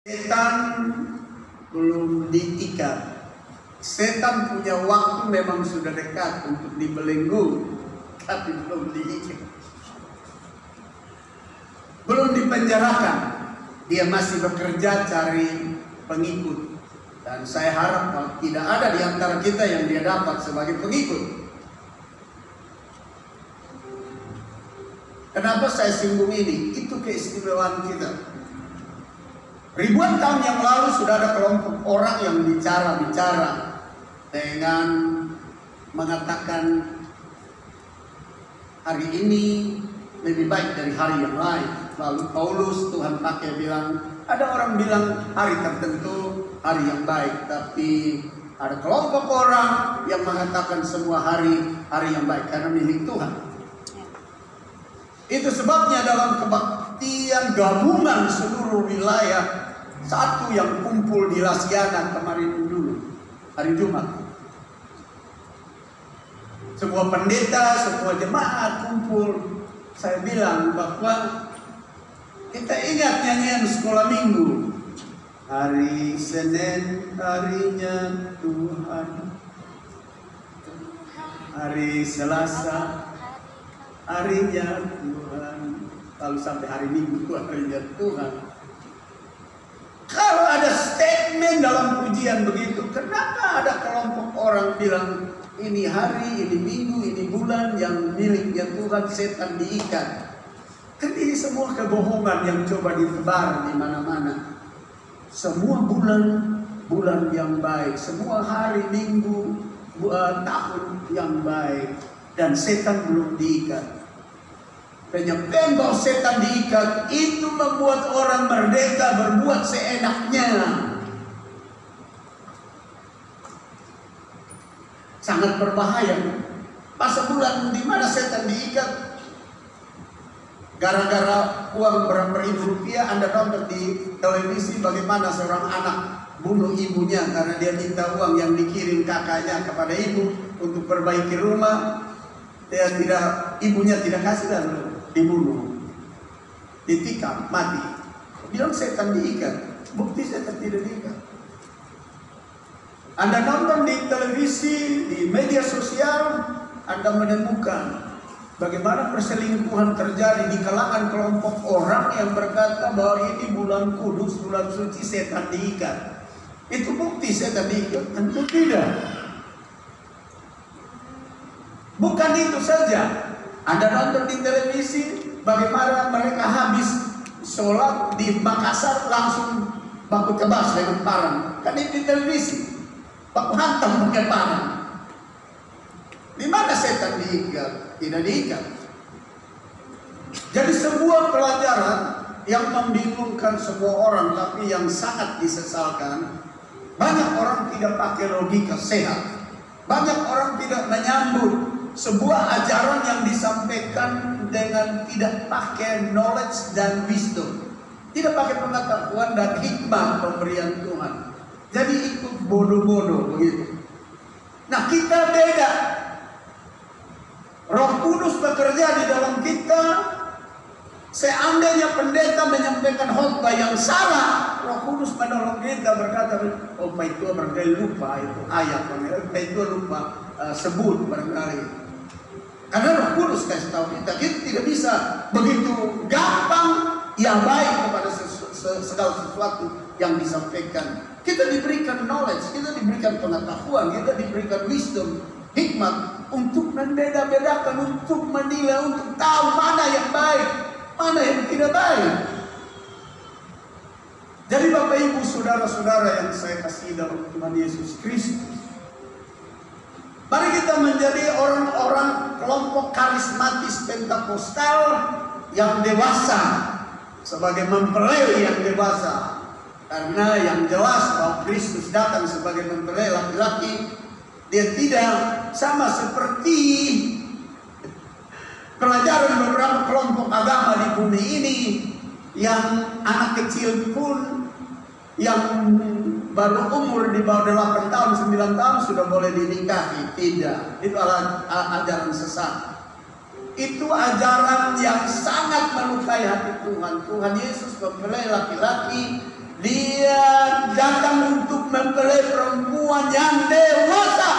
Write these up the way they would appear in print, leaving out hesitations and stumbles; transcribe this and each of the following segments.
Setan belum diikat. Setan punya waktu memang sudah dekat untuk dibelenggu, tapi belum diikat. Belum dipenjarakan. Dia masih bekerja cari pengikut. Dan saya harap tidak ada di antara kita yang dia dapat sebagai pengikut. Kenapa saya singgung ini? Itu keistimewaan kita. Ribuan tahun yang lalu sudah ada kelompok orang yang bicara dengan mengatakan hari ini lebih baik dari hari yang lain. Lalu Paulus, Tuhan pakai bilang, ada orang bilang hari tertentu hari yang baik, tapi ada kelompok orang yang mengatakan semua hari yang baik karena milik Tuhan. Itu sebabnya dalam kebaktian gabungan seluruh wilayah, satu yang kumpul di Lasiana kemarin dulu, hari Jumat. Semua pendeta, semua jemaat kumpul. Saya bilang bahwa kita ingat nyanyian sekolah minggu. Hari Senin, harinya Tuhan. Hari Selasa, harinya Tuhan. Lalu sampai hari Minggu, harinya Tuhan. Kalau ada statement dalam pujian begitu, kenapa ada kelompok orang bilang ini hari, ini minggu, ini bulan yang miliknya Tuhan, setan diikat? Kan ini semua kebohongan yang coba ditebar di mana-mana. Semua bulan yang baik, semua hari, minggu, tahun yang baik, dan setan belum diikat. Penyampaian bahwa setan diikat itu membuat orang merdeka berbuat seenaknya. Sangat berbahaya. Pas sebulan di mana setan diikat? Gara-gara uang berapa ribu rupiah, Anda nonton di televisi bagaimana seorang anak bunuh ibunya karena dia minta uang yang dikirim kakaknya kepada ibu untuk perbaiki rumah. Ibunya tidak kasih dan dibunuh, ditikam, mati. Bilang setan diikat, bukti setan tidak diikat. Anda nonton di televisi, di media sosial, Anda menemukan bagaimana perselingkuhan terjadi di kalangan kelompok orang yang berkata bahwa ini bulan kudus, bulan suci, setan diikat. Itu bukti setan diikat? Tentu tidak. Bukan itu saja. Anda nonton di televisi bagaimana mereka habis sholat di Makassar langsung baku tebas dengan parang. Kan itu di televisi. Baku hantam pakai parang. Di mana setan diikat? Tidak diikat. Jadi sebuah pelajaran yang membingungkan semua orang, tapi yang sangat disesalkan. Banyak orang tidak pakai logika sehat. Banyak orang tidak menyambut sebuah ajaran yang disampaikan dengan tidak pakai knowledge dan wisdom. Tidak pakai pengetahuan dan hikmah pemberian Tuhan. Jadi ikut bodoh-bodoh begitu. Nah, kita beda. Roh Kudus bekerja di dalam kita. Seandainya pendeta menyampaikan khotbah yang salah, Roh Kudus menolong kita berkata, oh Pak itu barangkali lupa itu ayat, Pak itu lupa sebut barangkali. Karena Roh Kudus kasih tahu kita tidak bisa begitu gampang ya baik kepada segala sesuatu yang disampaikan. Kita diberikan knowledge, kita diberikan pengetahuan, kita diberikan wisdom, hikmat untuk membeda-bedakan, untuk menilai, untuk tahu mana yang baik, mana yang tidak baik. Jadi Bapak Ibu saudara-saudara yang saya kasih dalam Tuhan Yesus Kristus, mari kita menjadi orang-orang kelompok karismatis Pentakosta yang dewasa, sebagai mempelai yang dewasa. Karena yang jelas bahwa Kristus datang sebagai mempelai laki-laki, dia tidak sama seperti pelajaran beberapa kelompok agama di bumi ini, yang anak kecil pun yang baru umur di bawah 8 tahun, 9 tahun sudah boleh dinikahi. Tidak, itu adalah ajaran sesat. Itu ajaran yang sangat melukai hati Tuhan. Tuhan Yesus mempelai laki-laki, dia datang untuk mempelai perempuan yang dewasa.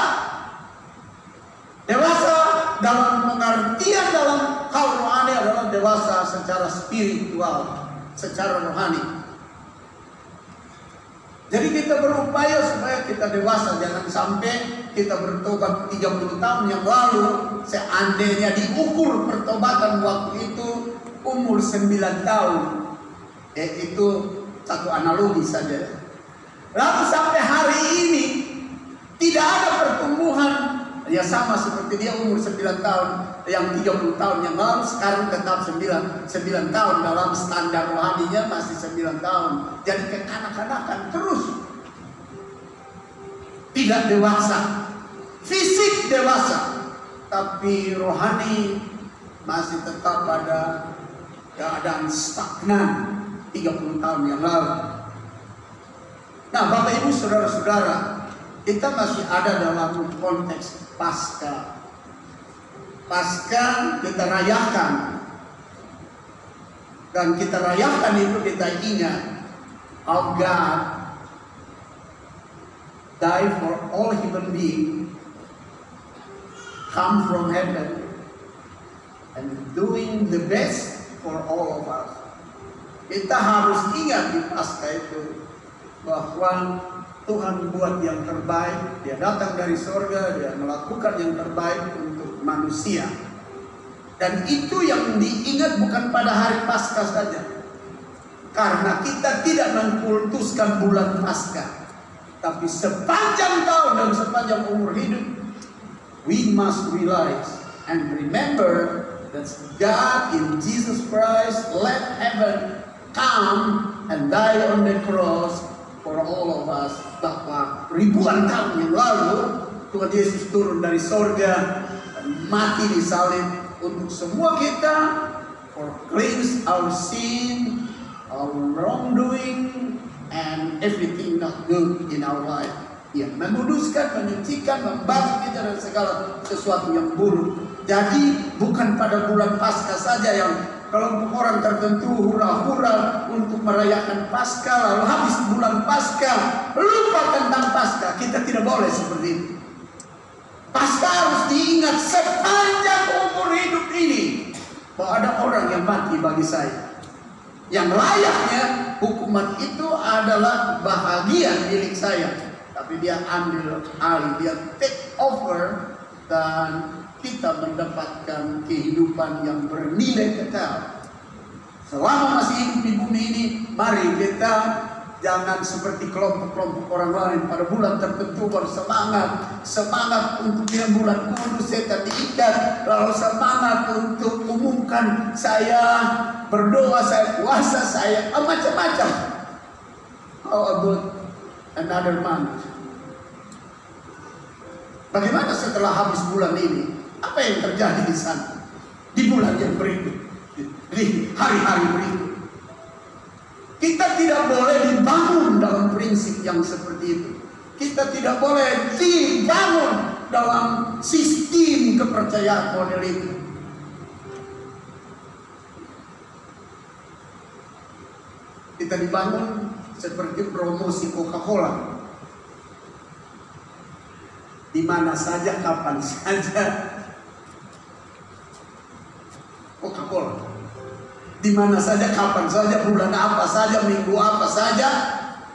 Dewasa dalam pengertian dalam hal rohani adalah dewasa secara spiritual, secara rohani. Jadi kita berupaya supaya kita dewasa. Jangan sampai kita bertobat 30 tahun yang lalu, seandainya diukur pertobatan waktu itu umur 9 tahun. Itu satu analogi saja. Lalu sampai hari ini tidak ada pertumbuhan. Ya sama seperti dia umur 9 tahun, yang 30 tahun yang lalu sekarang tetap 9 tahun dalam standar rohaninya masih 9 tahun. Jadi kekanak-kanakan terus. Tidak dewasa. Fisik dewasa, tapi rohani masih tetap pada keadaan stagnan 30 tahun yang lalu. Nah, Bapak Ibu saudara-saudara, kita masih ada dalam konteks Paskah. Paskah kita rayakan, dan kita rayakan itu kita ingat how God died for all human beings, come from heaven and doing the best for all of us. Kita harus ingat di Paskah itu bahwa Tuhan buat yang terbaik, Dia datang dari sorga, Dia melakukan yang terbaik untuk manusia. Dan itu yang diingat bukan pada hari Paskah saja, karena kita tidak mengkultuskan bulan Paskah, tapi sepanjang tahun dan sepanjang umur hidup, we must realize and remember that God in Jesus Christ left heaven, come and die on the cross for all of us. Bahwa ribuan tahun yang lalu Tuhan Yesus turun dari sorga dan mati di salib untuk semua kita, for cleanse our sin, our wrongdoing, and everything not good in our life. Ya, menguduskan, menyucikan, membasuh kita dari segala sesuatu yang buruk. Jadi bukan pada bulan Paskah saja yang kelompok orang tertentu hura-hura untuk merayakan Paskah, lalu habis bulan Paskah lupa tentang Paskah. Kita tidak boleh seperti itu. Paskah harus diingat sepanjang umur hidup ini, bahwa ada orang yang mati bagi saya. Yang layaknya hukuman itu adalah bahagian milik saya, tapi dia ambil alih, dia take over, dan kita mendapatkan kehidupan yang bernilai kekal. Selama masih hidup di bumi ini, mari kita jangan seperti kelompok-kelompok orang lain pada bulan tertentu bersemangat untuk dia bulan kudus, setan diikat, lalu semangat untuk umumkan saya berdoa, saya puasa, saya macam-macam. How about another month? Bagaimana setelah habis bulan ini? Apa yang terjadi di sana? Di bulan yang berikut, di hari-hari berikut. Kita tidak boleh dibangun dalam prinsip yang seperti itu. Kita tidak boleh dibangun dalam sistem kepercayaan model itu. Kita dibangun seperti promosi Coca-Cola. Di mana saja, kapan saja, Coca-Cola. Di mana saja, kapan saja, bulan apa saja, minggu apa saja,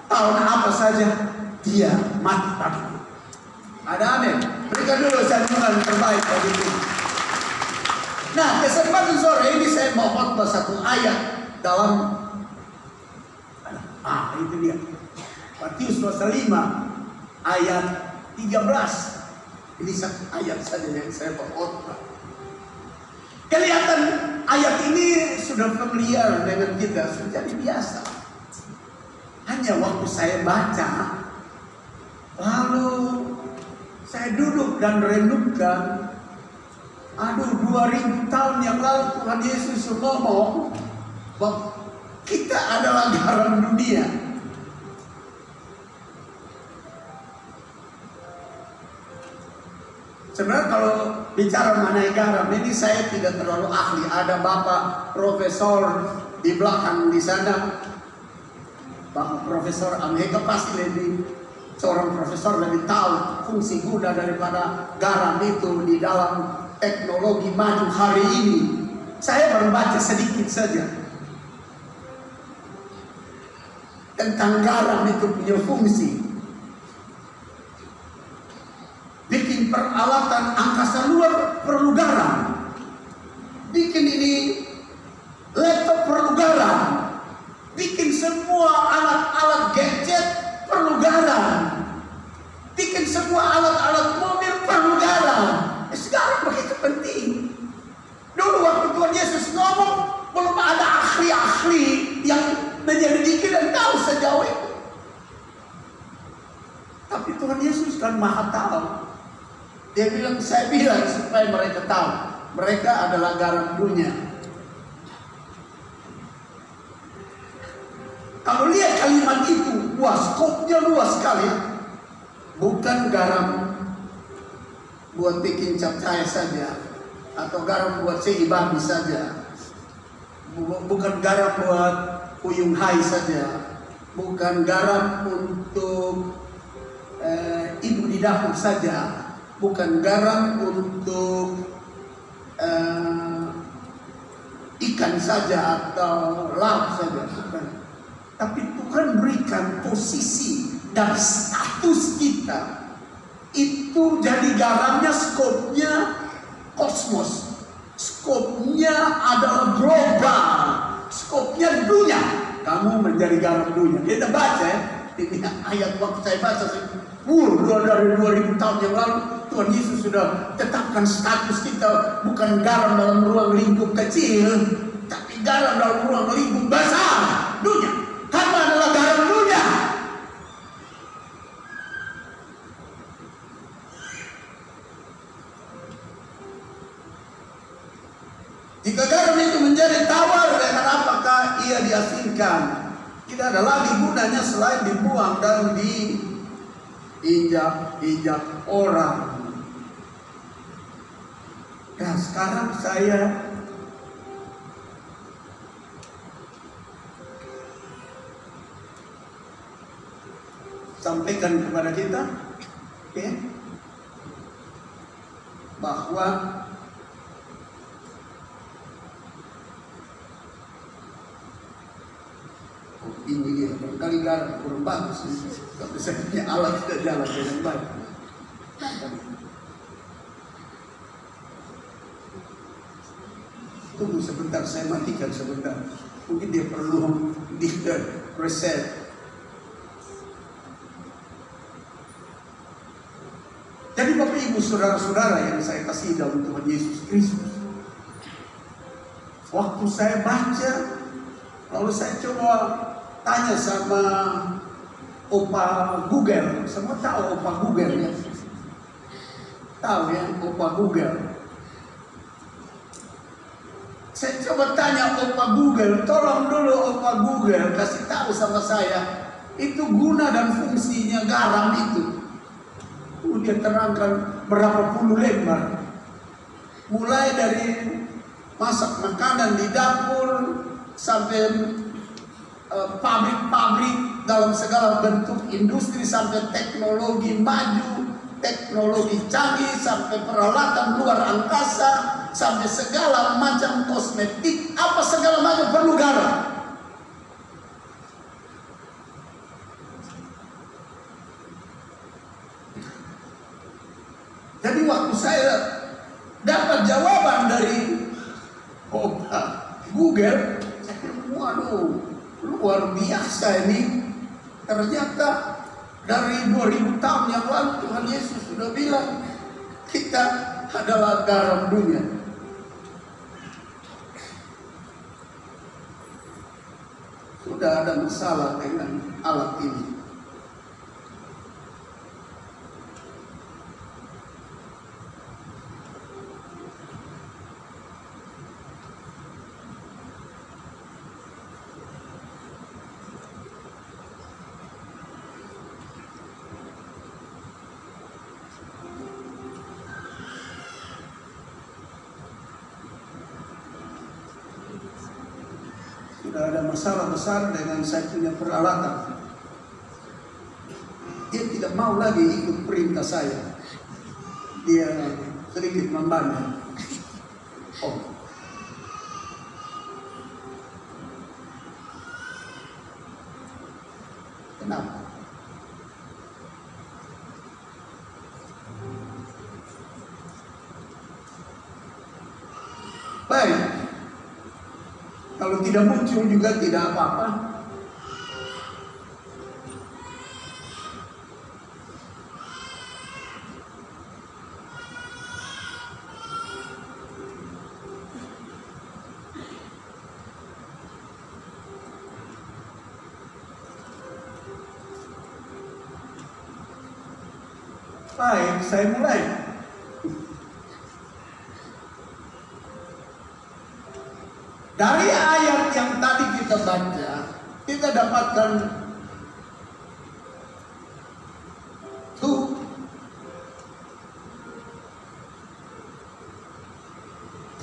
tahun apa saja, dia mati bagiku. Ada amin. Berikan dulu sanjungan terbaik bagi Tuhan. Nah, kesempatan sore ini saya mau khotbah satu ayat dalam itu dia. Matius pasal 5 ayat 13. Ini satu ayat saja yang saya mau khotbah. Kelihatan ayat ini sudah familiar dengan kita, sudah jadi biasa. Hanya waktu saya baca, lalu saya duduk dan renungkan, 2000 tahun yang lalu Tuhan Yesus ngomong bahwa kita adalah garam dunia. Sebenarnya kalau bicara mengenai garam ini saya tidak terlalu ahli. Ada Bapak Profesor di belakang di sana. Bapak Profesor Amheka pasti seorang profesor lebih tahu fungsi guna daripada garam itu di dalam teknologi maju hari ini. Saya baru baca sedikit saja tentang garam itu punya fungsi. Bikin peralatan angkasa luar perlu garam. Bikin ini laptop perlu garam. Bikin semua alat-alat gadget perlu garam. Bikin semua alat-alat mobil perlu garam. Sekarang begitu penting. Dulu waktu Tuhan Yesus ngomong, belum ada ahli-ahli yang menyelidiki dan tahu sejauh itu. Tapi Tuhan Yesus kan maha tahu. Dia bilang, saya bilang supaya mereka tahu, mereka adalah garam dunia. Kalau lihat kalimat itu, wah, skopnya luas sekali. Bukan garam buat bikin capcay saja, atau garam buat cei babi saja, bukan garam buat puyung hai saja, bukan garam untuk ibu di dapur saja, bukan garam untuk ikan saja atau lauk saja, bukan. Tapi Tuhan berikan posisi dan status kita itu jadi garamnya, skopnya kosmos, skopnya adalah global, skopnya dunia. Kamu menjadi garam dunia. Kita baca ya, ini ayat waktu saya baca, dari 2000 tahun yang lalu Tuhan Yesus sudah tetapkan status kita bukan garam dalam ruang lingkup kecil, tapi garam dalam ruang lingkup besar dunia. Kamu adalah garam dunia. Jika garam itu menjadi tawar, dengan apakah ia diasinkan? Tidak ada lagi gunanya selain dibuang dan diinjak-injak orang. Nah, sekarang saya sampaikan kepada kita, ya, bahwa ini dia, barangkali garam kurang bagus, tapi saya punya alat tidak jalan dengan baik. Tunggu sebentar, saya matikan sebentar. Mungkin dia perlu di reset. Jadi Bapak Ibu saudara-saudara yang saya kasih dalam Tuhan Yesus Kristus, waktu saya baca, lalu saya coba tanya sama Opa Google. Semua tahu Opa Google ya? Tahu ya Opa Google? Saya coba tanya Opa Google, tolong dulu Opa Google kasih tahu sama saya, itu guna dan fungsinya garam itu. Dia terangkan berapa puluh lembar, mulai dari masak makanan di dapur sampai pabrik-pabrik dalam segala bentuk industri, sampai teknologi maju, teknologi canggih, sampai peralatan luar angkasa, sampai segala macam kosmetik, apa segala macam perlu garam. Jadi waktu saya dapat jawaban dari Google, saya bilang, waduh, luar biasa ini. Ternyata dari 2000 tahun yang lalu Tuhan Yesus sudah bilang kita adalah garam dunia. Sudah ada masalah dengan alat ini. sudah ada masalah besar dengan saya punya peralatan. Dia tidak mau lagi ikut perintah saya. Dia sedikit membandel. Oh. Kenapa? Baik. Kalau tidak muncul juga tidak apa-apa. Baik, saya mulai. Dari ayat yang tadi kita baca, kita dapatkan 2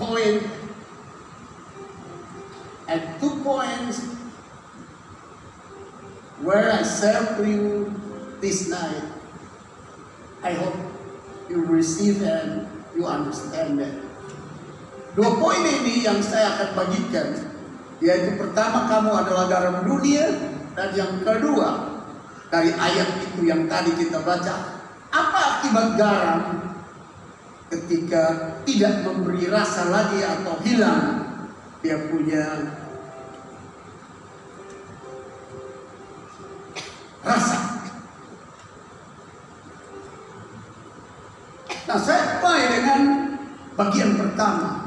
points and 2 points where I share to you this night. I hope you receive and you understand that. 2 poin ini yang saya akan bagikan, yaitu pertama, kamu adalah garam dunia, dan yang kedua, dari ayat itu yang tadi kita baca, apa akibat garam ketika tidak memberi rasa lagi atau hilang dia punya rasa. Nah, saya mulai dengan bagian pertama.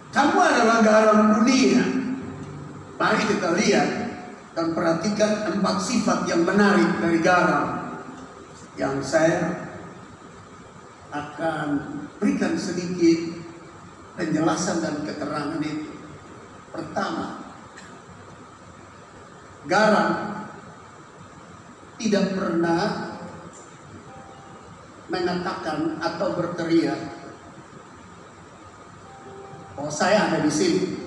Kamu adalah garam dunia. Mari kita lihat dan perhatikan 4 sifat yang menarik dari garam yang saya akan berikan sedikit penjelasan dan keterangan itu. Pertama, garam tidak pernah mengatakan atau berteriak, "Oh, saya ada di sini."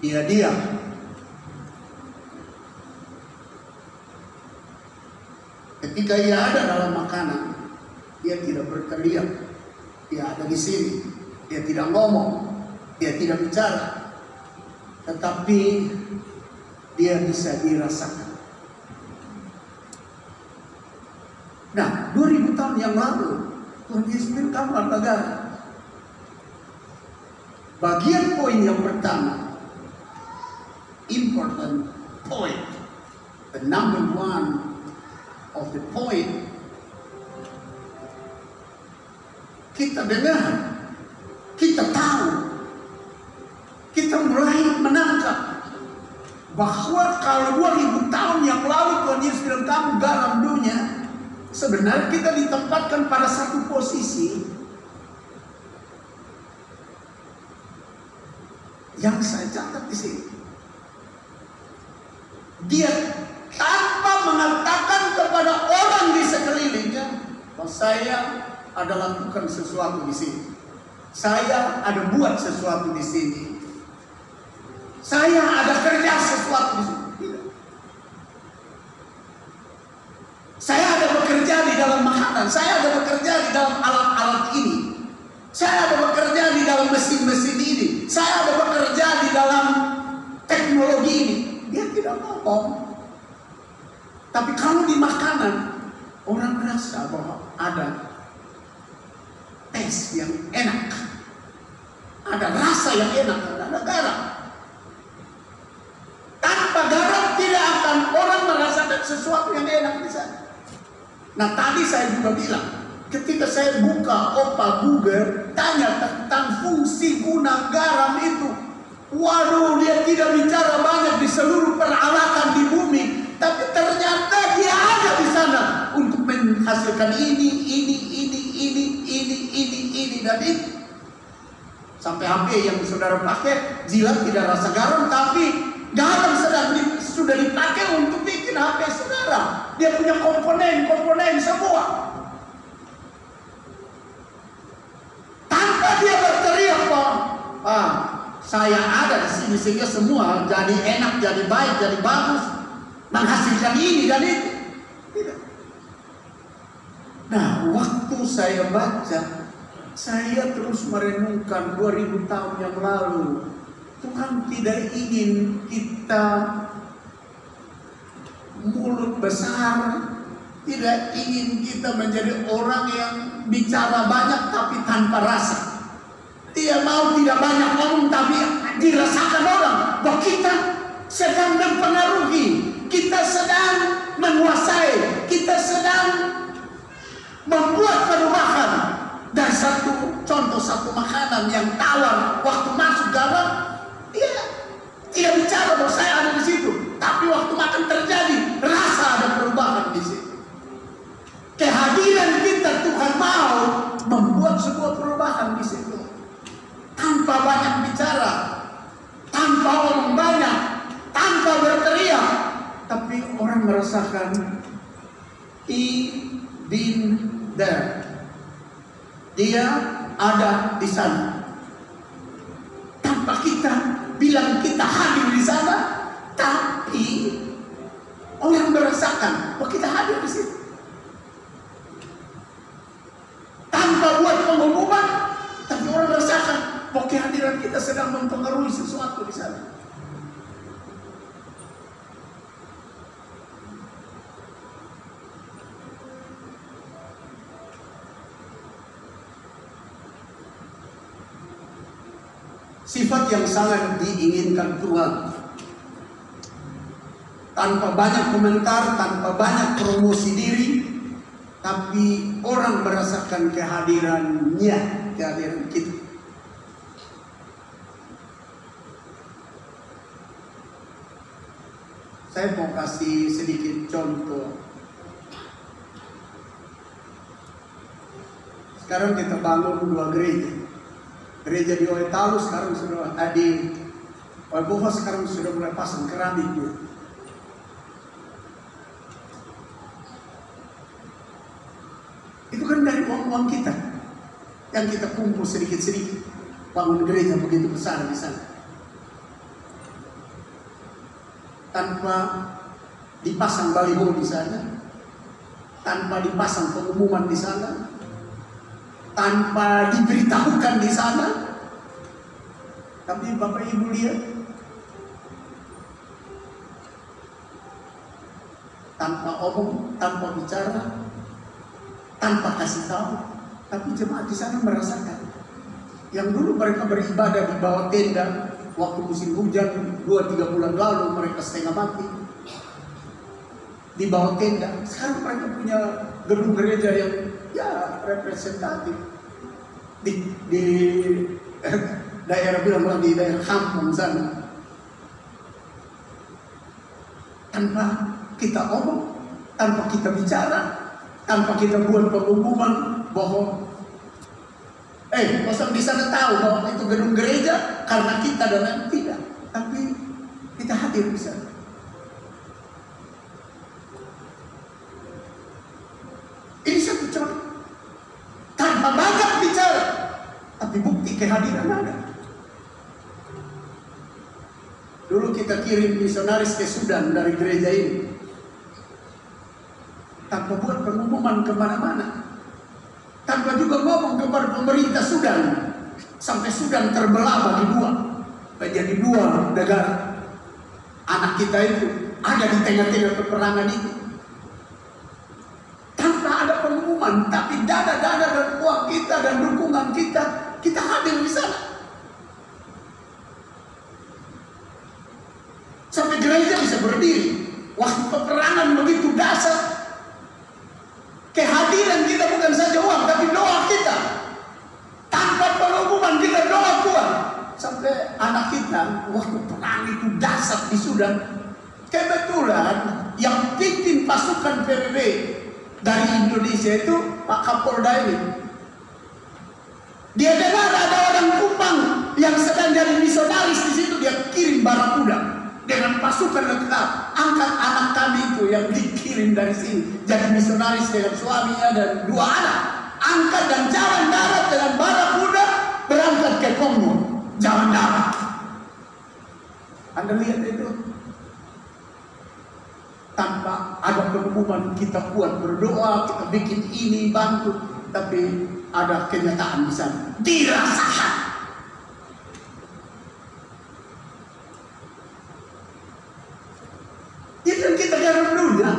Dia diam. Ketika ia ada dalam makanan, dia tidak berteriak, dia ada di sini. Dia tidak ngomong, dia tidak bicara, tetapi dia bisa dirasakan. Nah, 2000 tahun yang lalu, Tuhan Yesus bilang kamu adalah garam. Bagian poin yang pertama, important point, the number 1 of the point, kita dengar, kita tahu, kita mulai menangkap bahwa kalau 2000 tahun yang lalu Tuhan Yesus bilang kamu garam dunia, sebenarnya kita ditempatkan pada satu posisi yang saya catat di sini. Dia tanpa mengatakan kepada orang di sekelilingnya bahwa saya ada lakukan sesuatu di sini, saya ada buat sesuatu di sini, saya ada kerja sesuatu di sini. Tidak. Saya ada bekerja di dalam makanan, saya ada bekerja di dalam alat-alat ini, saya ada bekerja di dalam mesin-mesin ini, saya ada bekerja di dalam teknologi ini. Dia tidak ngomong. Tapi kalau di makanan, orang merasa bahwa ada tes yang enak, ada rasa yang enak, ada garam. Tanpa garam tidak akan orang merasakan sesuatu yang enak di sana. Nah, tadi saya juga bilang, ketika saya buka Opa Google, tanya tentang fungsi guna garam itu. Waduh, dia tidak bicara banyak di seluruh peralatan di bumi, tapi ternyata dia ada di sana untuk menghasilkan ini, dan itu. Sampai HP yang saudara pakai, jilat tidak rasa garam, tapi garam sudah dipakai untuk bikin HP saudara. Dia punya komponen semua. Tanpa dia berteriak, Pak, saya ada di sini sehingga semua jadi enak, jadi baik, jadi bagus, menghasilkan ini dan itu. Tidak. Nah, waktu saya baca, saya terus merenungkan 2000 tahun yang lalu. Tuhan tidak ingin kita mulut besar, tidak ingin kita menjadi orang yang bicara banyak tapi tanpa rasa. Dia mau tidak banyak ngomong tapi dirasakan orang bahwa kita sedang mempengaruhi, kita sedang menguasai, kita sedang membuat perubahan. Dan satu contoh, satu makanan yang tawar waktu masuk dalam, dia tidak bicara bahwa saya ada di situ, tapi waktu makan terjadi rasa ada perubahan di situ. Kehadiran kita, Tuhan mau membuat sebuah perubahan di situ. Tanpa banyak bicara, tanpa orang banyak, tanpa berteriak, tapi orang merasakan he been there. Dia ada di sana. Tanpa kita bilang kita hadir di sana, tapi orang merasakan bahwa kita hadir di situ. Tanpa buat pengumuman, tapi orang merasakan bahwa kehadiran kita sedang mempengaruhi sesuatu di sana. Sifat yang sangat diinginkan Tuhan. Tanpa banyak komentar, tanpa banyak promosi diri, tapi orang merasakan kehadirannya, kehadiran kita. Saya mau kasih sedikit contoh. Sekarang kita bangun 2 gereja. Gereja di Oetalu sekarang sudah di Oeboha sekarang sudah mulai pasang keramik dia. Itu kan dari uang kita yang kita kumpul sedikit-sedikit bangun gereja begitu besar di sana. Tanpa dipasang baliho di sana, tanpa dipasang pengumuman di sana, tanpa diberitahukan di sana. Tapi Bapak Ibu lihat, tanpa omong, tanpa bicara, tanpa kasih tahu, tapi jemaat di sana merasakan. Yang dulu mereka beribadah di bawah tenda waktu musim hujan 2-3 bulan lalu, mereka setengah mati di bawah tenda. Sekarang mereka punya gedung gereja yang ya representatif di daerah, bilang di daerah kampung sana. Tanpa kita omong, tanpa kita bicara, tanpa kita buat pengumuman bahwa kosong di sana tahu bahwa itu gedung gereja karena kita dan lain, tidak. Tapi kita hadir di sana. Ini satu contoh. Tanpa banyak bicara, tapi bukti kehadiran ada. Dulu kita kirim misionaris ke Sudan dari gereja ini, tanpa buat pengumuman kemana-mana, tanpa juga ngomong kepada pemerintah Sudan, sampai Sudan terbelah bagi dua, menjadi 2 negara. Anak kita itu ada di tengah-tengah peperangan itu. Tanpa ada pengumuman, tapi dana-dana dan uang kita dan dukungan kita hadir di sana. Sampai gereja bisa berdiri. Waktu peperangan begitu dahsyat, kehadiran kita bukan saja uang, tapi doa kita. Tanpa pengumuman kita doa Tuhan. Sampai anak kita waktu perang itu dahsyat di Sudan, kebetulan yang pimpin pasukan PBB dari Indonesia itu Pak Kapolda ini. Dia dengar ada orang Kupang yang sedang jadi misionaris di situ, dia kirim barakuda dengan pasukan lengkap. Angkat anak kami itu yang dikirim dari sini jadi misionaris dengan suaminya dan 2 anak. Angkat dan jalan darat dengan barakuda berangkat ke Kongo, jalan darat. Anda lihat itu, tanpa ada pengumuman kita kuat berdoa, kita bikin ini, bantu, tapi ada kenyataan di sana. Dirasakan. Itu yang kita garam dunia.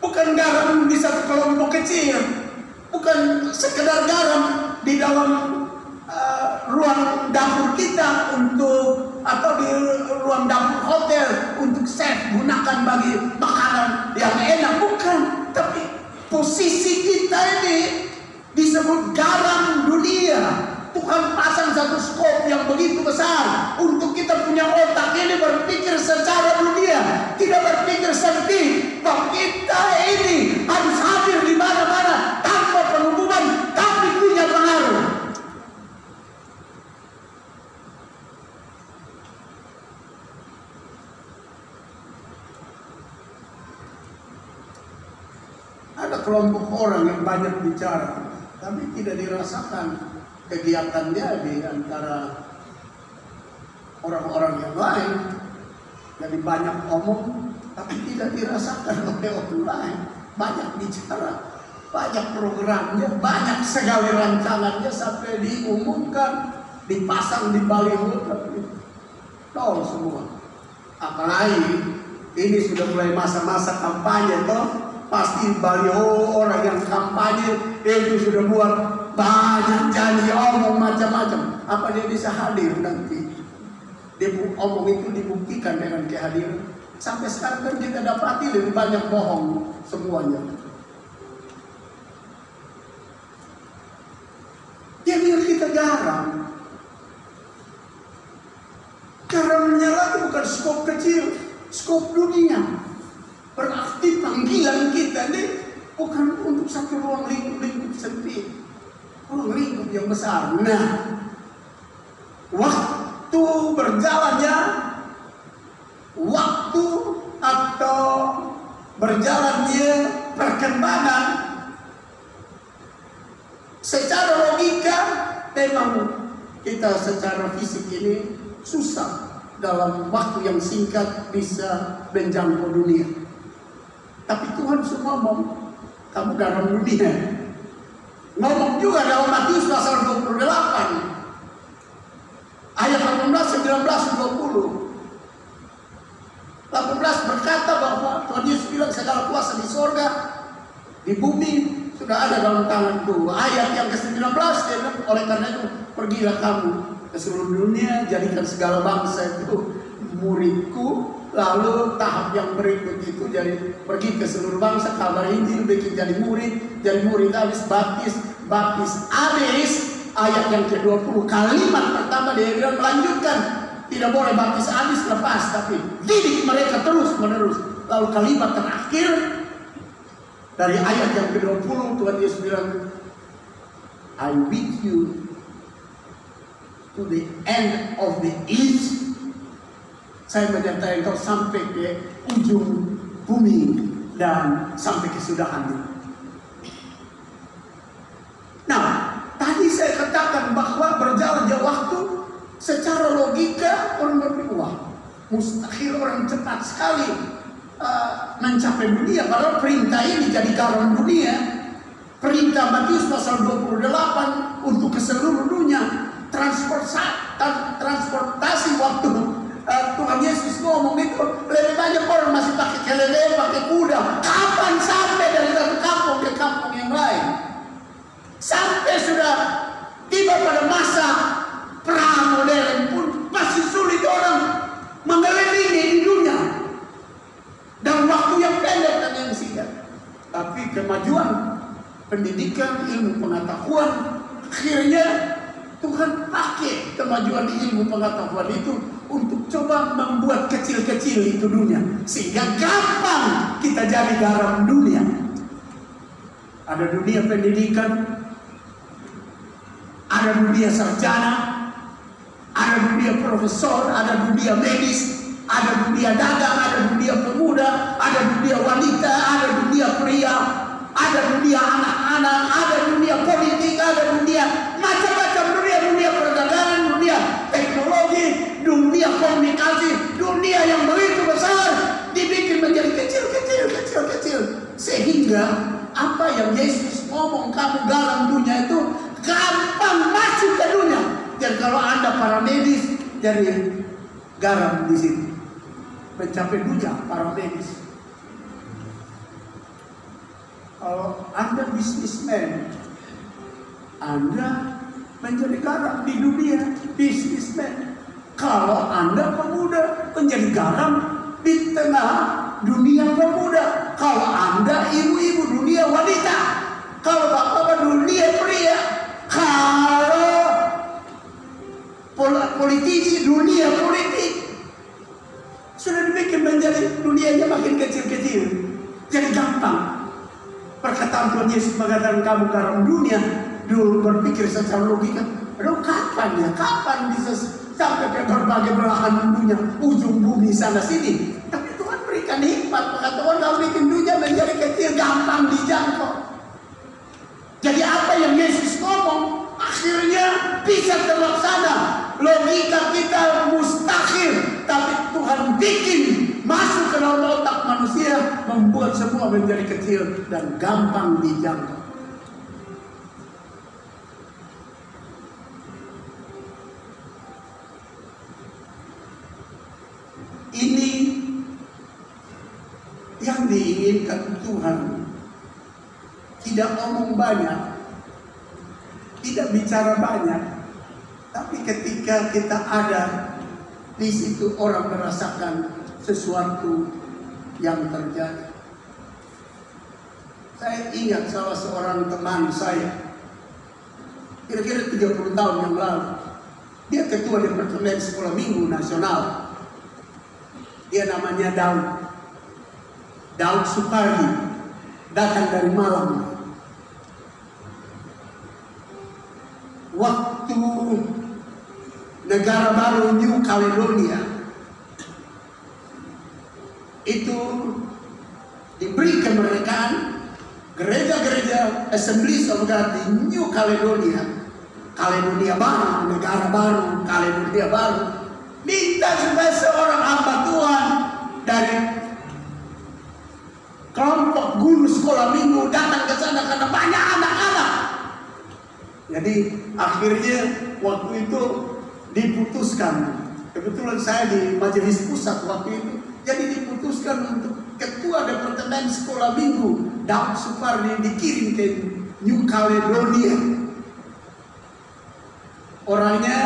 Bukan garam di satu kelompok kecil. Bukan sekedar garam di dalam ruang dapur kita untuk, atau di ruang dapur hotel untuk chef gunakan bagi makanan yang enak, bukan. Tapi posisi kita ini disebut garam dunia. Tuhan pasang satu skop yang begitu besar untuk kita punya otak ini berpikir secara dunia, tidak berpikir sempit. Bahwa kita ini harus hadir di mana-mana tanpa pengumuman, tapi punya pengaruh. Ada kelompok orang yang banyak bicara, tapi tidak dirasakan kegiatannya di antara orang-orang yang lain. Jadi banyak omong, tapi tidak dirasakan oleh orang lain. Banyak bicara, banyak programnya, banyak segala rancangannya, sampai diumumkan, dipasang di baliho, tapi nol semua. Apalagi ini sudah mulai masa-masa kampanye, toh pasti baliho orang yang kampanye itu sudah buat banyak janji omong macam-macam. Apa dia bisa hadir nanti? Dia omong itu dibuktikan dengan kehadiran. Sampai sekarang kan kita dapati lebih banyak bohong semuanya. Dia biar kita garam. Garamnya lagi bukan skop kecil, skop dunia. Berarti panggilan kita ini bukan untuk satu ruang lingkup sempit, ruang lingkup yang besar. Nah, waktu berjalannya, waktu atau berjalannya perkembangan secara logika, memang kita secara fisik ini susah dalam waktu yang singkat bisa menjangkau dunia. Tapi Tuhan semua ngomong, kamu garam dunia. Ngomong juga dalam Matius pasal 28 ayat 18, 19, 20. 18 berkata bahwa Tuhan Yesus bilang segala kuasa di sorga, di bumi sudah ada dalam tanganku. Ayat yang ke-19 dia bilang, oleh karena itu pergilah kamu ke seluruh dunia, jadikan segala bangsa itu muridku. Lalu tahap yang berikut itu jadi pergi ke seluruh bangsa, kabar Injil, bikin jadi murid habis, baptis habis. Ayat yang ke-20 kalimat pertama dia bilang melanjutkan, tidak boleh baptis habis lepas, tapi didik mereka terus menerus. Lalu kalimat terakhir dari ayat yang ke-20 Tuhan Yesus bilang, I with you to the end of the age. Saya menyertai engkau sampai ke ujung bumi dan sampai kesudahannya. Nah, tadi saya katakan bahwa berjalannya waktu secara logika orang berpikir, wah, mustahil orang cepat sekali mencapai dunia. Padahal perintah ini jadi garam dunia. Perintah Matius pasal 28 untuk ke seluruh dunia. Transportasi waktu Tuhan Yesus ngomong itu, lebih banyak orang masih pakai keledai, pakai kuda. Kapan sampai dari satu kampung ke kampung yang lain? Sampai sudah tiba pada masa pra-modern pun masih sulit orang mengelilingi di dunia dalam waktu yang pendek dan yang singkat. Tapi kemajuan pendidikan, ilmu pengetahuan, akhirnya Tuhan pakai kemajuan di ilmu pengetahuan itu untuk coba membuat kecil-kecil itu dunia, sehingga gampang kita jadi garam dunia. Ada dunia pendidikan, ada dunia sarjana, ada dunia profesor, ada dunia medis, ada dunia dagang, ada dunia pemuda, ada dunia wanita, ada dunia pria, ada dunia anak-anak, ada dunia politik, ada dunia macam-macam dunia perdagangan, dunia teknologi, dunia komunikasi, Sehingga apa yang Yesus ngomong, kamu garam dunia, itu gampang masuk ke dunia. Dan kalau Anda para medis, jadi garam di sini. Mencapai dunia para medis. Kalau Anda bisnismen, Anda menjadi garam di dunia bisnismen. Kalau Anda pemuda, menjadi garam di tengah dunia pemuda. Kalau Anda ibu-ibu, dunia wanita. Kalau bapak dunia pria. Kalau politisi, dunia politik. Sudah dibikin menjadi dunianya makin kecil-kecil. Jadi gampang. Perkataan Tuhan Yesus mengatakan kamu garam dunia. Dulu berpikir secara logika, aduh kapan ya? Kapan bisa sampai ke berbagai belahan dunia, ujung bumi sana sini? Tapi Tuhan berikan hikmat, pengetahuan kalau bikin dunia menjadi kecil, gampang dijangkau. Jadi apa yang Yesus ngomong akhirnya bisa terlaksana. Logika kita mustahil, tapi Tuhan bikin masuk ke dalam otak manusia, membuat semua menjadi kecil dan gampang dijangkau. Ini yang diinginkan Tuhan. Tidak ngomong banyak, tidak bicara banyak, tapi ketika kita ada di situ orang merasakan sesuatu yang terjadi. Saya ingat salah seorang teman saya, kira-kira 30 tahun yang lalu, dia ketua Departemen Sekolah Minggu Nasional. Dia namanya Daud Supardi, datang dari Malang. Waktu negara baru New Caledonia itu diberi kemerdekaan, gereja-gereja Assemblies of God di New Caledonia, Caledonia baru, negara baru, Caledonia baru, minta supaya seorang hamba Tuhan dari kelompok guru sekolah minggu datang ke sana karena banyak anak-anak. Jadi akhirnya waktu itu diputuskan, kebetulan saya di majelis pusat waktu itu, jadi diputuskan untuk ketua Departemen Sekolah Minggu Daud Supardi dikirim ke New Caledonia. Orangnya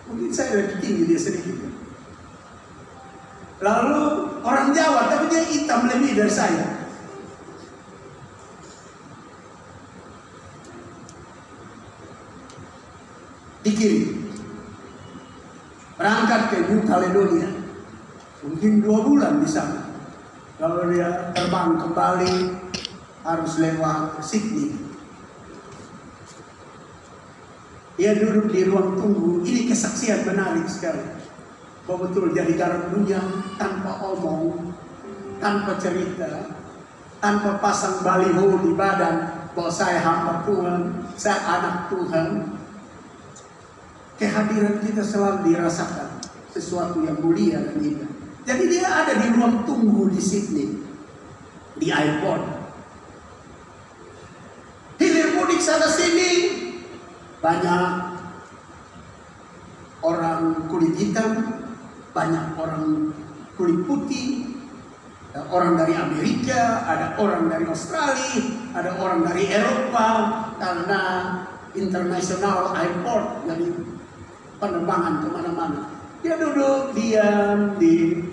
mungkin saya lebih tinggi dia sedikit. Lalu orang Jawa, tapi dia hitam lebih dari saya. Dikirim, berangkat ke New Caledonia, mungkin 2 bulan di sana. Kalau dia terbang kembali harus lewat Sydney. Dia duduk di ruang tunggu. Ini kesaksian menarik sekali. Bahwa betul jadi garam dunia tanpa omong, tanpa cerita, tanpa pasang baliho di badan bahwa saya hamba Tuhan, saya anak Tuhan. Kehadiran kita selalu dirasakan sesuatu yang mulia dan indah. Jadi dia ada di ruang tunggu di Sydney, di airport. Hilir mudik sana sini. Banyak orang kulit hitam, banyak orang kulit putih, ada orang dari Amerika, ada orang dari Australia, ada orang dari Eropa, karena international airport, jadi penerbangan kemana-mana. Dia duduk diam di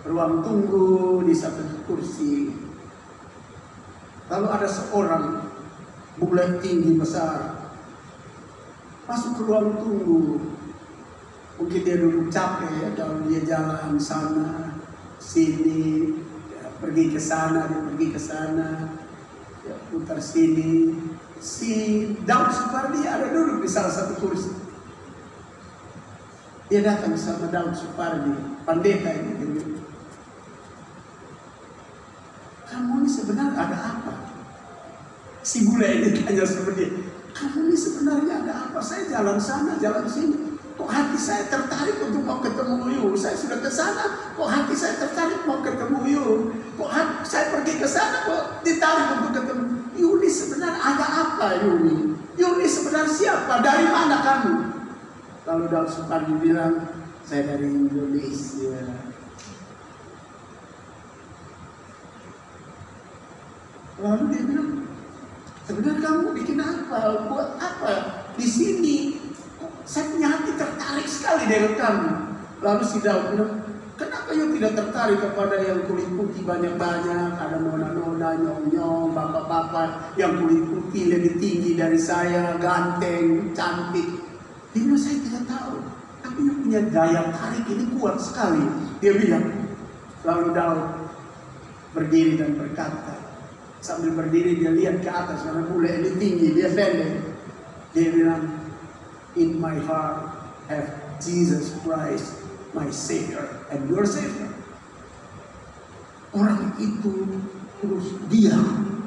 ruang tunggu di satu kursi. Lalu ada seorang bule tinggi besar masuk ke ruang tunggu. Mungkin dia duduk capek ya, kalau dia jalan sana sini, ya, pergi ke sana, dia pergi ke sana, ya, putar sini. Si Daud Supardi ada duduk di salah satu kursi. Dia datang sama Daud Supardi, pendeta ini. Kamu ini sebenarnya ada apa? Si bule ini tanya sama dia, kamu ini sebenarnya ada apa? Saya jalan sana, jalan sini. Kok hati saya tertarik untuk mau ketemu you? Saya sudah ke sana, kok hati saya tertarik mau ketemu you? Kok hati saya pergi pergi ke sana kok ditarik untuk ketemu. Yuni sebenarnya ada apa Yuni? Yuni sebenarnya siapa? Dari mana kamu? Lalu Daud Supardi bilang, saya dari Indonesia. Lalu dia bilang, sebenarnya kamu bikin apa? Buat apa di sini? Saya punya hati tertarik sekali dengan kamu. Lalu si Daud bilang, kenapa you tidak tertarik kepada yang kulit putih banyak-banyak, ada nona-nona, nyong-nyong, bapak-bapak yang kulit putih lebih tinggi dari saya, ganteng, cantik. Dia bilang, saya tidak tahu, tapi you punya daya tarik ini kuat sekali. Dia bilang, lalu Daud berdiri dan berkata, sambil berdiri dia lihat ke atas karena bule ini tinggi, dia pendek. Dia bilang, in my heart have Jesus Christ, my Savior and your Savior. Orang itu terus diam.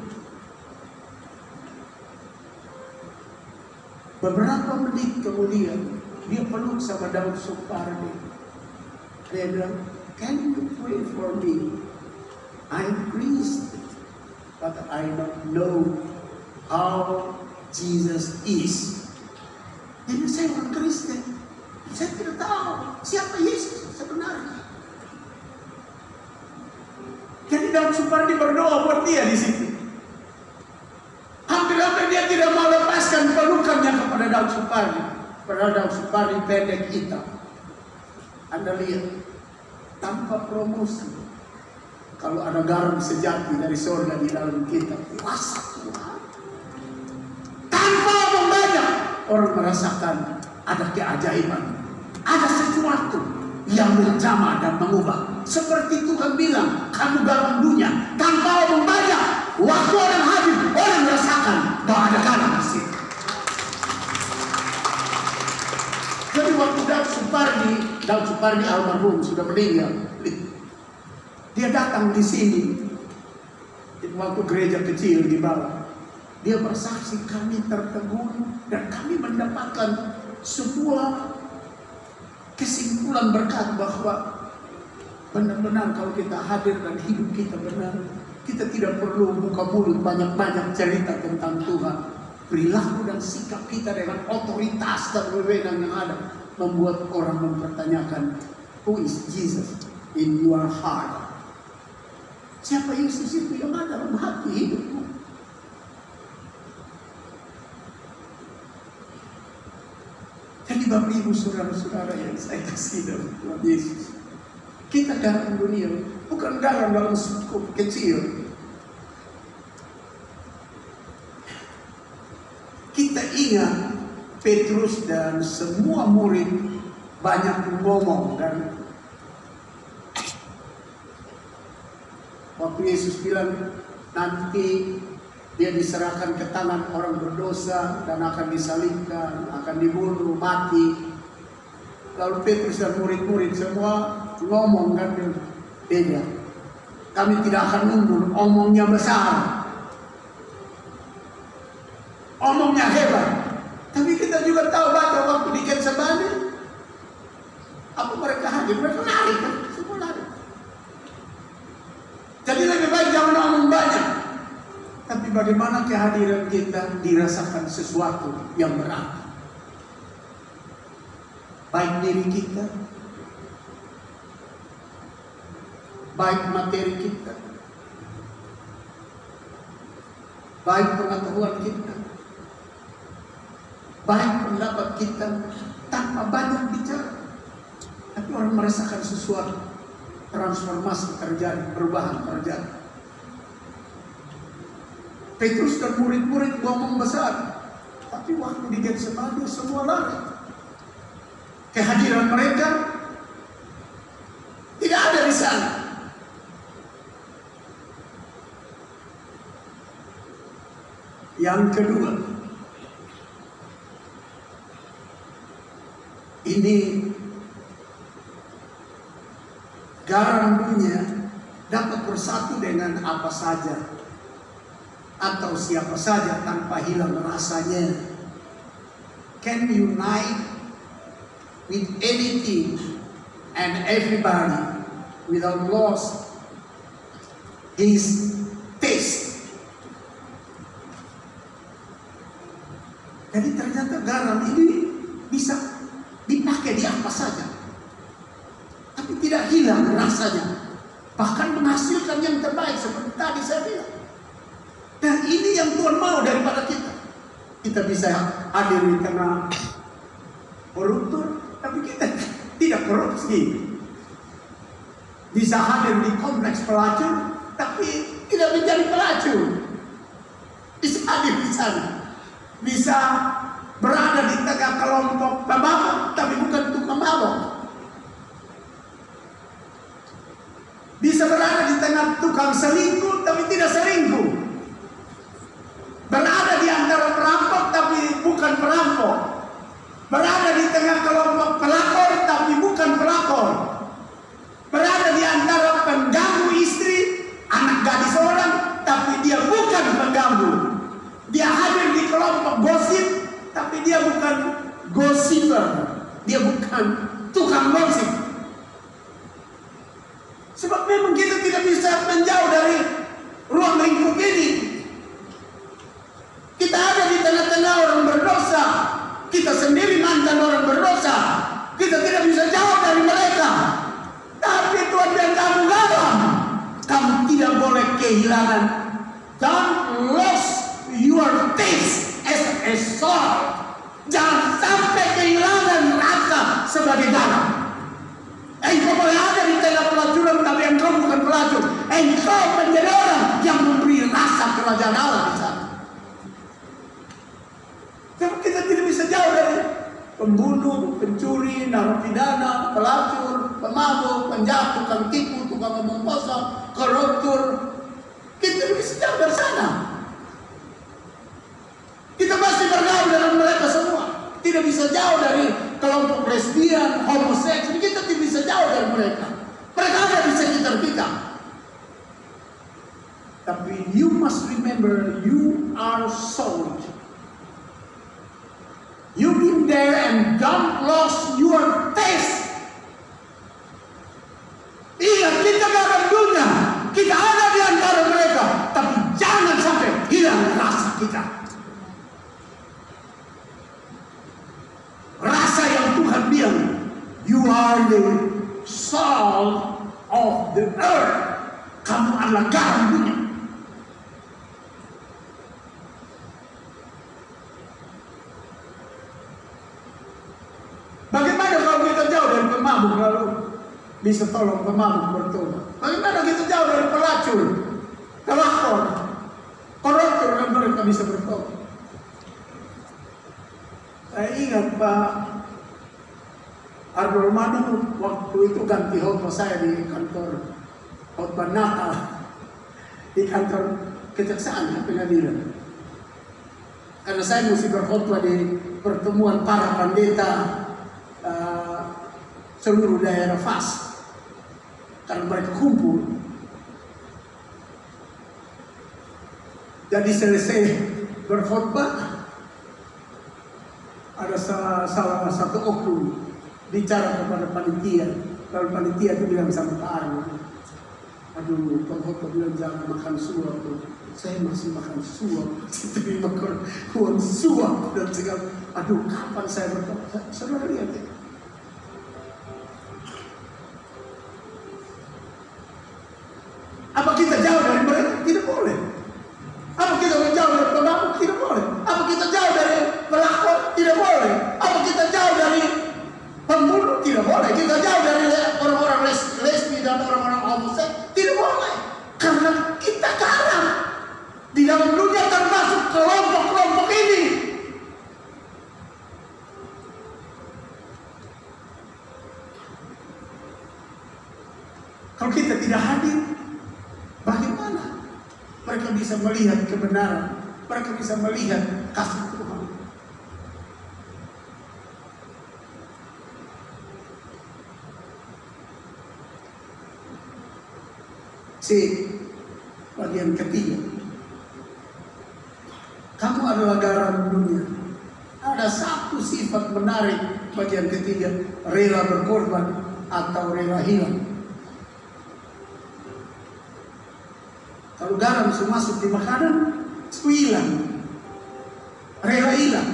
Beberapa menit kemudian dia peluk sama Daud Supardi. Dia bilang, can you pray for me? I'm priest, but I don't know how Jesus is. Jadi saya orang Kristen, saya tidak tahu siapa Yesus sebenarnya. Jadi Daud Supardi berdoa buat dia di situ. Hampir-hampir dia tidak mau lepaskan pelukannya kepada Daud Supardi. Padahal Daud Supardi pendek hitam. Anda lihat, tanpa promosi. Kalau ada garam sejati dari surga di dalam kita, kuasa Tuhan. Tanpa membanyak, orang merasakan ada keajaiban. Ada sesuatu yang menjamah dan mengubah. Seperti Tuhan bilang, kamu garam dunia. Tanpa membanyak, waktu orang hadir, orang merasakan bahwa ada garam di situ. Jadi waktu Daud Supardi almarhum sudah meninggal. Dia datang di sini. Waktu gereja kecil di bawah. Dia bersaksi, kami tertegun dan kami mendapatkan sebuah kesimpulan berkat bahwa benar-benar kalau kita hadir dan hidup kita benar, kita tidak perlu buka mulut banyak-banyak cerita tentang Tuhan. Perilaku dan sikap kita dengan otoritas dan wewenang yang ada membuat orang mempertanyakan, who is Jesus in your heart? Siapa Yesus itu yang ada dalam hati hidupmu? Jadi Bapak Ibu saudara-saudara yang saya kasih dalam Tuhan Yesus, kita garam dunia, bukan garam dalam skup kecil. Kita ingat Petrus dan semua murid banyak ngomong dan waktu Yesus bilang nanti dia diserahkan ke tangan orang berdosa dan akan disalibkan, akan dibunuh, mati. Lalu Petrus dan murid-murid semua ngomong kan, beda. Kami tidak akan mundur, omongnya besar. Omongnya hebat. Tapi kita juga tahu baca waktu di Getsemani, apa mereka hadir? Mereka lari kan? Semua lari. Jadi lebih baik jangan ngomong banyak. Tapi bagaimana kehadiran kita dirasakan sesuatu yang berarti. Baik diri kita, baik materi kita, baik pengetahuan kita, baik pendapat kita, tanpa banyak bicara. Tapi orang merasakan sesuatu, transformasi terjadi, perubahan terjadi. Petrus dan murid-murid ngomong besar, tapi waktu di Getsemani semua lari. Kehadiran mereka tidak ada di sana. Yang kedua, ini garam dunia dapat bersatu dengan apa saja atau siapa saja tanpa hilang rasanya. Can unite with anything and everybody without loss his Jadi ternyata garam ini bisa dipakai di apa saja, tapi tidak hilang rasanya, bahkan menghasilkan yang terbaik seperti tadi saya bilang. Dan ini yang Tuhan mau daripada kita. Kita bisa hadir di tengah koruptor, tapi kita tidak korupsi. Bisa hadir di kompleks pelacur, tapi tidak menjadi pelacur. Bisa hadir di sana. Bisa berada di tengah kelompok pemabuk, tapi bukan tukang mabuk. Bisa berada di tengah tukang selingkuh, tapi tidak selingkuh. Berada di antara perampok, tapi bukan perampok. Berada di tengah kelompok pelakor, tapi bukan pelakor. Berada di antara pengganggu istri, anak gadis orang, tapi dia bukan pengganggu. Dia hadir di kelompok gosip, tapi dia bukan gosiper. Dia bukan tukang gosip. Sebab memang kita tidak bisa menjauh dari ruang lingkup ini. Kita ada di tengah-tengah orang berdosa. Kita sendiri mantan orang berdosa. Kita tidak bisa jauh dari mereka. Tapi Tuhan bilang kamu garam. Kamu tidak boleh kehilangan. Don't lose your taste as a salt. Jangan sampai kehilangan rasa sebagai garam. Engkau boleh ada di tengah pelacuran, tapi engkau bukan pelacur. Engkau menjadi orang yang memberi rasa kerajaan Allah di sana. Tapi kita tidak bisa jauh dari pembunuh, pencuri, narapidana, pelacur, pemabuk, penjahat, tukang tipu, tukang omong kosong, koruptor. Kita tidak bisa jauh dari sana. Kita masih bergaul dengan mereka semua. Tidak bisa jauh dari kelompok lesbian, homoseksual. Kita tidak bisa jauh dari mereka. Mereka ada di sekitar kita. Tapi you must remember, you are salt. You been there and don't lose your taste. Iya, kita garam dunia. Kita ada di antara mereka. Tapi jangan sampai hilang rasa kita. Rasa yang Tuhan bilang, you are the salt of the earth. Kamu adalah garam dunia. Bagaimana kalau kita jauh dari pemabuk lalu bisa tolong pemabuk bertobat? Bagaimana kita jauh dari pelacur, pelakor, koruptor dan mereka bisa bertobat? Saya ingat Pak Arbor Manu waktu itu ganti khotbah saya di kantor khotbah Natal di kantor kejaksaan pengadilan. Karena saya mesti berkhotbah di pertemuan para pendeta seluruh daerah FAS, karena mereka kumpul. Jadi selesai berkhotbah, ada salah satu oknum bicara kepada panitia. Lalu panitia itu bilang sama Pak Arno, aduh pengkhotbah bilang jangan makan suap. Saya masih makan suap, tapi makan uang suap dan segala. Aduh kapan saya berkhotbah? Saudara lihat ya. Apa kita jauh dari mereka? Tidak boleh. Apa kita jauh dari pemabuk? Tidak boleh. Apa kita jauh dari pelakor? Tidak boleh. Apa kita jauh dari pembunuh? Tidak boleh. Kita jauh dari orang-orang lesbi dan orang-orang homoseksual? Tidak boleh. Karena kita garam di dalam dunia termasuk kelompok-kelompok ini. Kalau kita tidak hadir, bagaimana mereka bisa melihat kebenaran? Mereka bisa melihat kasih Tuhan. Bagian ketiga. Kamu adalah garam dunia. Ada satu sifat menarik bagian ketiga, rela berkorban atau rela hilang. Kalau garam masuk di makanan, itu hilang. Rela hilang.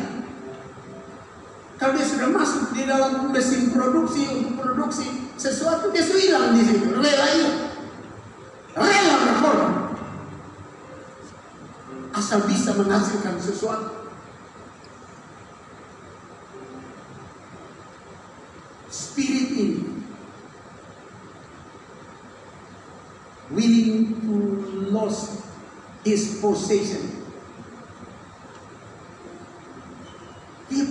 di dalam mesin produksi untuk produksi sesuatu, dia sudah hilang di situ, rela hilang, rela berkorban, asal bisa menghasilkan sesuatu. Spirit ini willing to lose his possession. Dia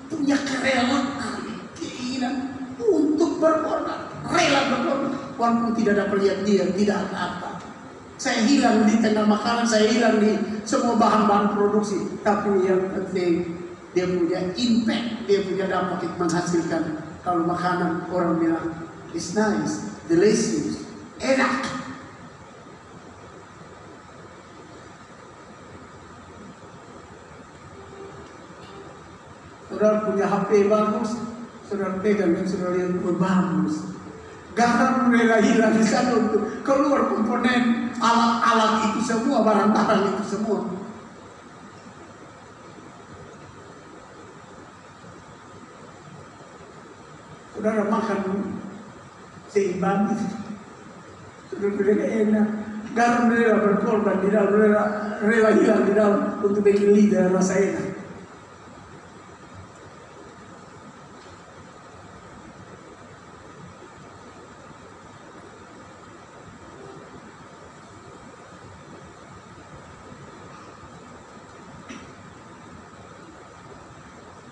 punya kerelaan, keinginan untuk berkorban, rela berkorban, walaupun tidak dapat lihat dia, tidak apa-apa. Saya hilang di tengah makanan, saya hilang di semua bahan-bahan produksi, tapi yang penting dia punya impact, dia punya dampak menghasilkan. Kalau makanan orang bilang it's nice, delicious, enak. Saudara punya HP bagus, saudara pegang dan saudara lihat bagus. Garam rela hilang di sana untuk keluar komponen alat-alat itu semua, barang-barang itu semua. Saudara makan seimbang, saudara rela enak. Garam rela berkorban di dalam, rela hilang di dalam untuk bikin lidah rasa enak.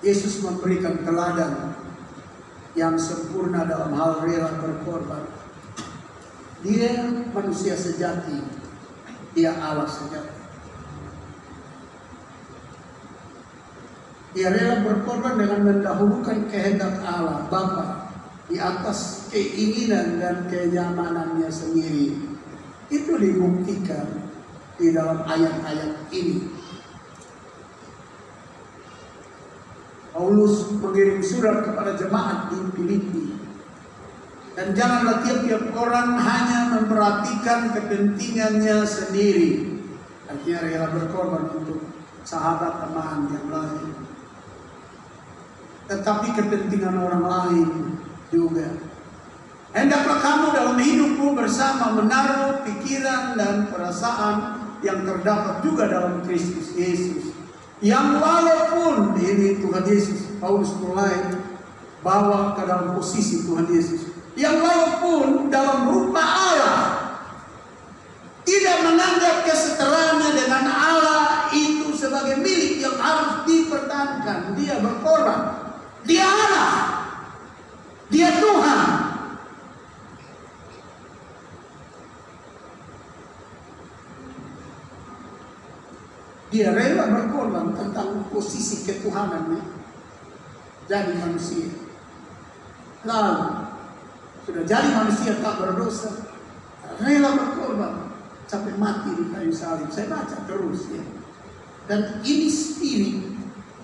Yesus memberikan teladan yang sempurna dalam hal rela berkorban. Dia manusia sejati, dia Allah sejati. Dia rela berkorban dengan mendahulukan kehendak Allah Bapa di atas keinginan dan kenyamanannya sendiri. Itu dibuktikan di dalam ayat-ayat ini. Paulus mengirim surat kepada jemaat di Filipi. Dan janganlah tiap-tiap orang hanya memperhatikan kepentingannya sendiri. Artinya rela berkorban untuk sahabat teman yang lain. Tetapi kepentingan orang lain juga. Hendaklah kamu dalam hidupmu bersama menaruh pikiran dan perasaan yang terdapat juga dalam Kristus Yesus. Yang walaupun ini Tuhan Yesus, Paulus mulai bawa ke dalam posisi Tuhan Yesus. Yang walaupun dalam rupa Allah tidak menganggap kesetaraannya dengan Allah itu sebagai milik yang harus dipertahankan. Dia berkorban. Dia Allah. Dia Tuhan. Dia rela berkorban tentang posisi ketuhanannya jadi manusia. Lalu sudah jadi manusia tak berdosa, rela berkorban sampai mati di kayu salib. Saya baca terus ya. Dan ini spirit